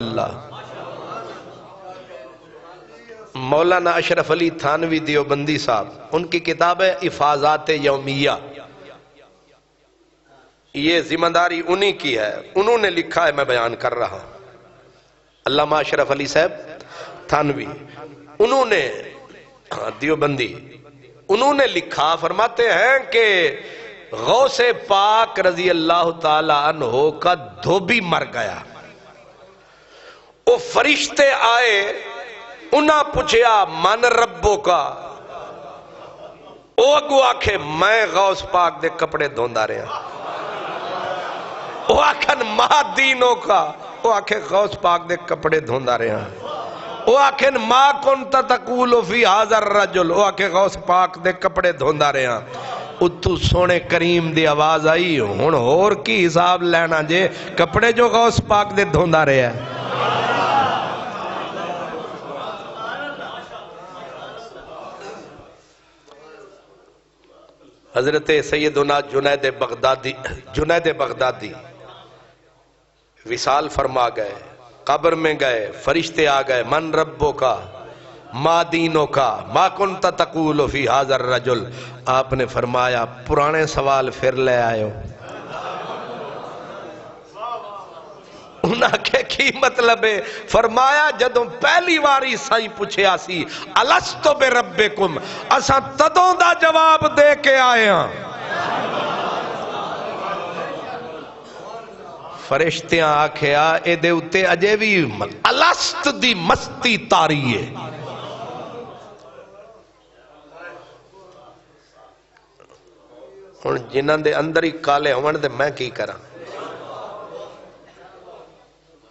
اللہ مولانا اشرف علی تھانوی دیوبندی صاحب، ان کی کتاب ہے افاظات یومیہ، یہ ذمہ داری انہی کی ہے، انہوں نے لکھا ہے، میں بیان کر رہا ہوں۔ علامہ اشرف علی صاحب تھانوی انہوں نے دیوبندی انہوں نے لکھا، فرماتے ہیں کہ غوث پاک رضی اللہ تعالی عنہ کا دھوبی مر گیا، وہ فرشتے آئے، انہاں پوچھیا من ربو کا، او اگو آکھے میں غوث پاک دے کپڑے دھوندا رہا، او آکھن ماں دینوں کا، او آکھے غوث پاک دے کپڑے دھوندا رہا، او آکھن ما کنت تقول فی ھذا الرجل، او آکھے غوث پاک دے کپڑے دھوندا رہا۔ اتو سونے کریم دی آواز آئی، ہن اور کی حساب لینا جے کپڑے جو غوث پاک دے دھوندا رہا ہے۔ حضرت سیدنا جنید بغدادی وصال فرما گئے، قبر میں گئے، فرشتے آ گئے، من ربو کا، ما دینوں کا، ما کنت تقول فی ھذا الرجل، آپ نے فرمایا پرانے سوال پھر لے آئے ہو۔ انہاں کے کی مطلب ہے؟ فرمایا جدوں پہلی واری سائیں پوچھے آسی الستو بربکم، اساں تدوں دا جواب دے کے آئے ہیں۔ فرشتیاں آکھیا اے دے اتے اجے بھی الست دی مستی تاری ہے۔ ہن جنہاں دے اندر ہی کالے ہون تے میں کی کراں؟